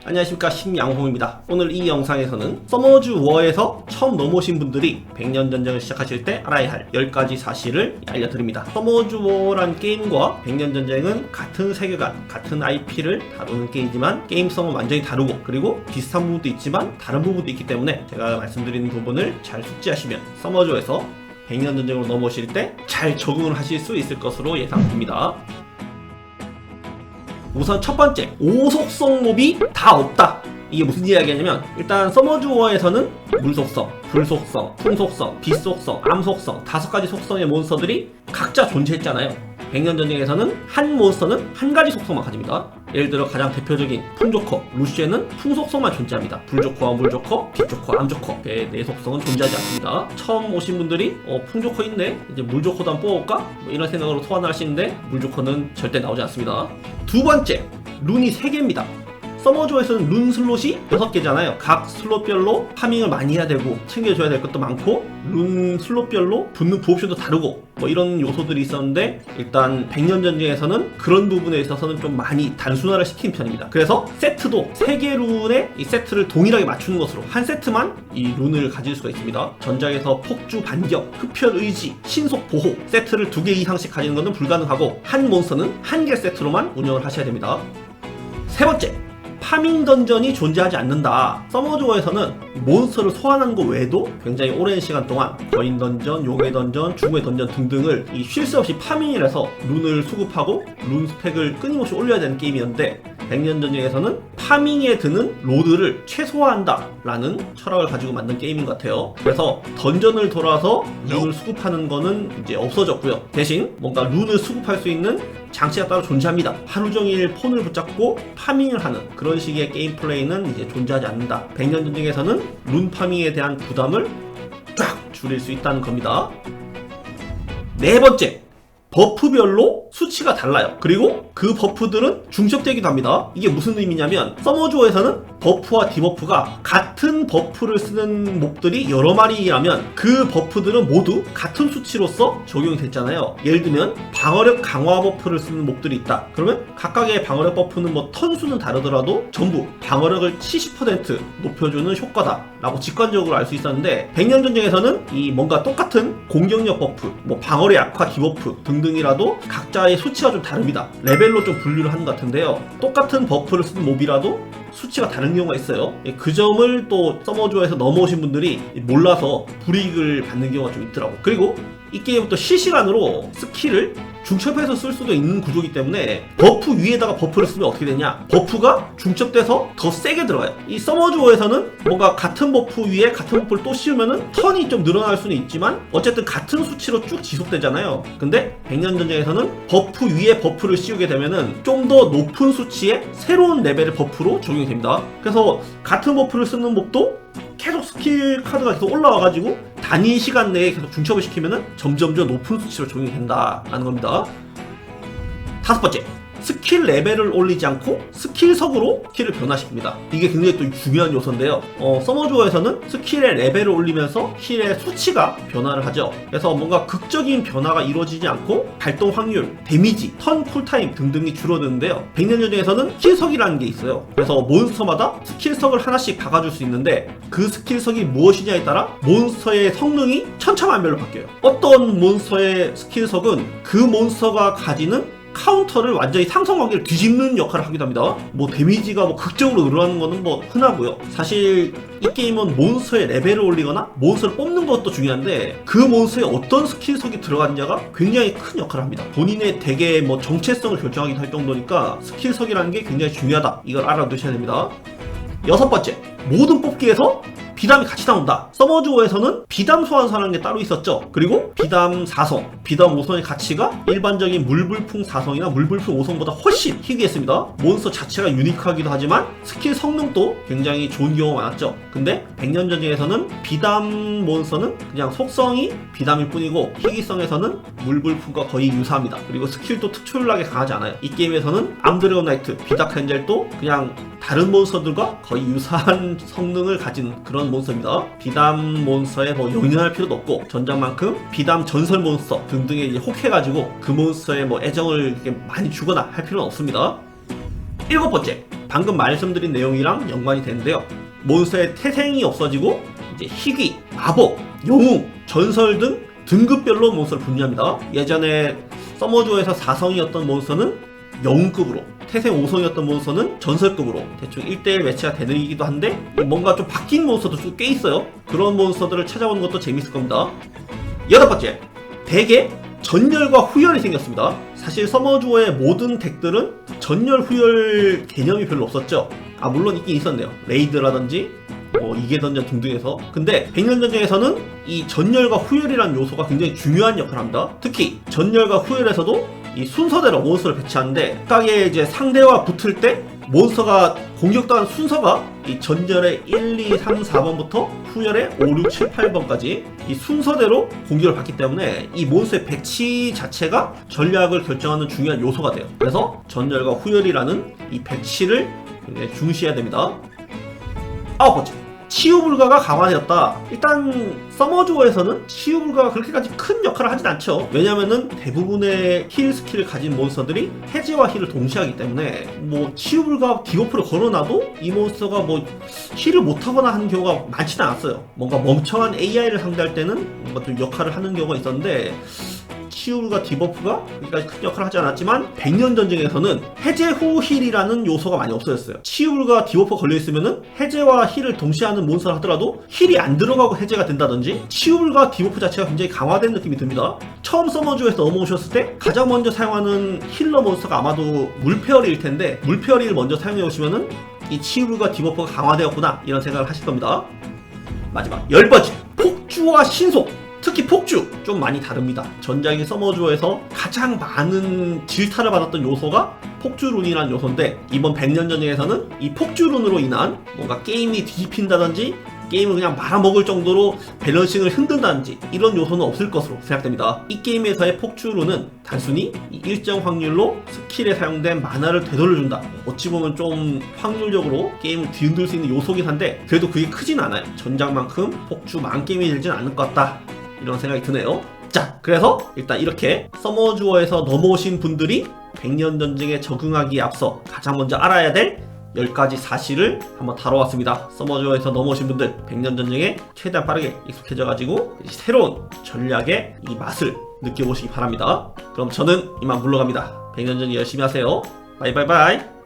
안녕하십니까, 심양홍입니다. 오늘 이 영상에서는 서머즈 워에서 처음 넘어오신 분들이 100년 전쟁을 시작하실 때 알아야 할 10가지 사실을 알려드립니다. 서머즈 워란 게임과 100년 전쟁은 같은 세계관, 같은 IP를 다루는 게임이지만 게임성은 완전히 다르고, 그리고 비슷한 부분도 있지만 다른 부분도 있기 때문에 제가 말씀드리는 부분을 잘 숙지하시면 서머즈 워에서 100년 전쟁으로 넘어오실 때 잘 적응을 하실 수 있을 것으로 예상됩니다. 우선 첫 번째, 5속성 몹이 다 없다. 이게 무슨 이야기냐면, 일단 서머즈 워에서는 물속성, 불속성, 풍속성, 빛속성, 암속성 5가지 속성의 몬스터들이 각자 존재했잖아요. 100년 전쟁에서는 한 몬스터는 한 가지 속성만 가집니다. 예를 들어 가장 대표적인 풍조커 루시에는 풍속성만 존재합니다. 불조커와 물조커, 빛조커, 암조커 네 속성은 존재하지 않습니다. 처음 오신 분들이 풍조커 있네, 이제 물조커도 한번 뽑아볼까? 뭐 이런 생각으로 소환을 하시는데 물조커는 절대 나오지 않습니다. 두 번째, 룬이 3개입니다. 서머즈워에서는 룬 슬롯이 6개잖아요. 각 슬롯별로 파밍을 많이 해야 되고 챙겨줘야 될 것도 많고, 룬 슬롯별로 붙는 부옵션도 다르고 뭐 이런 요소들이 있었는데, 일단 100년 전쟁에서는 그런 부분에 있어서는 좀 많이 단순화를 시킨 편입니다. 그래서 세트도 3개 룬의 이 세트를 동일하게 맞추는 것으로 한 세트만 이 룬을 가질 수가 있습니다. 전작에서 폭주 반격, 흡혈 의지, 신속 보호 세트를 2개 이상씩 가지는 것은 불가능하고, 한 몬스터는 1개 세트로만 운영을 하셔야 됩니다. 세 번째, 파밍 던전이 존재하지 않는다. 서머즈 워에서는 몬스터를 소환하는 것 외에도 굉장히 오랜 시간 동안 거인 던전, 용의 던전, 죽음의 던전 등등을 쉴 새 없이 파밍을 해서 룬을 수급하고 룬 스펙을 끊임없이 올려야 되는 게임이었는데, 100년 전쟁에서는 파밍에 드는 로드를 최소화한다 라는 철학을 가지고 만든 게임인 것 같아요. 그래서 던전을 돌아서 룬을 수급하는 거는 이제 없어졌고요. 대신 뭔가 룬을 수급할 수 있는 장치가 따로 존재합니다. 하루 종일 폰을 붙잡고 파밍을 하는 그런 식의 게임 플레이는 이제 존재하지 않는다. 100년 전쟁에서는 룬 파밍에 대한 부담을 쫙 줄일 수 있다는 겁니다. 네 번째, 버프별로 수치가 달라요. 그리고 그 버프들은 중첩되기도 합니다. 이게 무슨 의미냐면, 서머즈 워에서는 버프와 디버프가 같은 버프를 쓰는 몹들이 여러 마리라면 그 버프들은 모두 같은 수치로서 적용이 됐잖아요. 예를 들면 방어력 강화 버프를 쓰는 몹들이 있다. 그러면 각각의 방어력 버프는 뭐 턴수는 다르더라도 전부 방어력을 70% 높여주는 효과다 라고 직관적으로 알 수 있었는데, 100년 전쟁에서는 이 뭔가 똑같은 공격력 버프, 뭐 방어력 약화 디버프 등등이라도 각자의 수치가 좀 다릅니다. 레벨로 좀 분류를 하는 것 같은데요. 똑같은 버프를 쓰는 몹이라도 수치가 다른 경우가 있어요. 그 점을 또 서머즈 워에서 넘어오신 분들이 몰라서 불이익을 받는 경우가 좀 있더라고. 그리고 이 게임부터 실시간으로 스킬을 중첩해서 쓸 수도 있는 구조이기 때문에 버프 위에다가 버프를 쓰면 어떻게 되냐, 버프가 중첩돼서 더 세게 들어가요. 이 서머즈 워에서는 뭔가 같은 버프 위에 같은 버프를 또 씌우면은 턴이 좀 늘어날 수는 있지만 어쨌든 같은 수치로 쭉 지속되잖아요. 근데 100년 전쟁에서는 버프 위에 버프를 씌우게 되면은 좀 더 높은 수치의 새로운 레벨의 버프로 적용이 됩니다. 그래서 같은 버프를 쓰는 몹도 계속 스킬 카드가 계속 올라와가지고 단위 시간 내에 계속 중첩을 시키면은 점점점 높은 수치로 적용이 된다라는 겁니다. 다섯 번째, 스킬 레벨을 올리지 않고 스킬석으로 스킬을 변화시킵니다. 이게 굉장히 또 중요한 요소인데요. 서머즈 워에서는 스킬의 레벨을 올리면서 스킬의 수치가 변화를 하죠. 그래서 뭔가 극적인 변화가 이루어지지 않고 발동 확률, 데미지, 턴 쿨타임 등등이 줄어드는데요. 100년 전쟁에서는 스킬석이라는 게 있어요. 그래서 몬스터마다 스킬석을 하나씩 박아줄 수 있는데, 그 스킬석이 무엇이냐에 따라 몬스터의 성능이 천차만별로 바뀌어요. 어떤 몬스터의 스킬석은 그 몬스터가 가지는 카운터를 완전히 상성 관계를 뒤집는 역할을 하기도 합니다. 뭐 데미지가 뭐 극적으로 늘어나는 거는 뭐 흔하고요. 사실 이 게임은 몬스터의 레벨을 올리거나 몬스터를 뽑는 것도 중요한데, 그 몬스터에 어떤 스킬석이 들어가느냐가 굉장히 큰 역할을 합니다. 본인의 덱의 뭐 정체성을 결정하기도 할 정도니까 스킬석이라는 게 굉장히 중요하다. 이걸 알아두셔야 됩니다. 여섯 번째, 모든 뽑기에서 비담이 같이 나온다. 서머즈 워에서는 비담 소환사라는 게 따로 있었죠. 그리고 비담 4성, 비담 5성의 가치가 일반적인 물불풍 4성이나 물불풍 5성보다 훨씬 희귀했습니다. 몬스터 자체가 유니크하기도 하지만 스킬 성능도 굉장히 좋은 경우가 많았죠. 근데 100년 전쟁에서는 비담 몬스터는 그냥 속성이 비담일 뿐이고, 희귀성에서는 물불풍과 거의 유사합니다. 그리고 스킬도 특출나게 강하지 않아요. 이 게임에서는 암드래곤 나이트, 비다크 엔젤도 그냥 다른 몬스터들과 거의 유사한 성능을 가진 그런 몬스터입니다. 비담 몬스터에 뭐 용인할 필요도 없고, 전작만큼 비담 전설 몬스터 등등에 이제 혹해가지고 그 몬스터에 뭐 애정을 이렇게 많이 주거나 할 필요는 없습니다. 일곱 번째, 방금 말씀드린 내용이랑 연관이 되는데요. 몬스터의 태생이 없어지고 이제 희귀, 마법, 영웅, 전설 등 등급별로 몬스터를 분류합니다. 예전에 서머주어에서 4성이었던 몬스터는 영웅급으로, 태생 5성이었던 몬스터는 전설급으로 대충 1대1 매치가 되기도 한데 뭔가 좀 바뀐 몬스터도 꽤 있어요. 그런 몬스터들을 찾아오는 것도 재밌을 겁니다. 여덟 번째, 덱에 전열과 후열이 생겼습니다. 사실 서머주어의 모든 덱들은 전열, 후열 개념이 별로 없었죠. 물론 있긴 있었네요. 레이드라든지 이계던전 등등에서. 근데 백년전쟁에서는 이 전열과 후열이라는 요소가 굉장히 중요한 역할을 합니다. 특히 전열과 후열에서도 이 순서대로 몬스터를 배치하는데 각각의 이제 상대와 붙을 때 몬스터가 공격당한 순서가 이 전열의 1, 2, 3, 4번부터 후열의 5, 6, 7, 8번까지 이 순서대로 공격을 받기 때문에 이 몬스터의 배치 자체가 전략을 결정하는 중요한 요소가 돼요. 그래서 전열과 후열이라는 이 배치를 굉장히 중시해야 됩니다. 아홉 번째, 치유 불가가 강화되었다. 일단 서머주어에서는 치유 불가가 그렇게까지 큰 역할을 하진 않죠. 왜냐면은 대부분의 힐 스킬을 가진 몬스터들이 해제와 힐을 동시에 하기 때문에 치유 불가 디버프를 걸어놔도 이 몬스터가 힐을 못하거나 하는 경우가 많지는 않았어요. 뭔가 멍청한 AI를 상대할 때는 뭔가 좀 역할을 하는 경우가 있었는데 치유불가 디버프가 여기까지 큰 역할을 하지 않았지만 백년전쟁에서는 해제 후 힐이라는 요소가 많이 없어졌어요. 치유불가 디버프가 걸려있으면은 해제와 힐을 동시에 하는 몬스터를 하더라도 힐이 안 들어가고 해제가 된다든지 치유불가 디버프 자체가 굉장히 강화된 느낌이 듭니다. 처음 서머주에서 넘어오셨을 때 가장 먼저 사용하는 힐러 몬스터가 아마도 물페어리일 텐데 물페어리를 먼저 사용해 오시면은 이 치유불가 디버프가 강화되었구나 이런 생각을 하실 겁니다. 마지막 10번째, 폭주와 신속. 특히 폭주 좀 많이 다릅니다. 전작인 서머주어에서 가장 많은 질타를 받았던 요소가 폭주룬이라는 요소인데 이번 백년전쟁에서는 이 폭주룬으로 인한 뭔가 게임이 뒤집힌다든지 게임을 그냥 말아먹을 정도로 밸런싱을 흔든다든지 이런 요소는 없을 것으로 생각됩니다. 이 게임에서의 폭주룬은 단순히 일정 확률로 스킬에 사용된 마나를 되돌려준다. 어찌 보면 좀 확률적으로 게임을 뒤흔들 수 있는 요소긴 한데 그래도 그게 크진 않아요. 전작만큼 폭주 망게임이 되진 않을 것 같다. 이런 생각이 드네요. 자, 그래서 일단 이렇게 서머주어에서 넘어오신 분들이 백년전쟁에 적응하기에 앞서 가장 먼저 알아야 될 10가지 사실을 한번 다뤄왔습니다. 서머주어에서 넘어오신 분들 백년전쟁에 최대한 빠르게 익숙해져가지고 새로운 전략의 이 맛을 느껴보시기 바랍니다. 그럼 저는 이만 물러갑니다. 백년전쟁 열심히 하세요. 바이바이바이.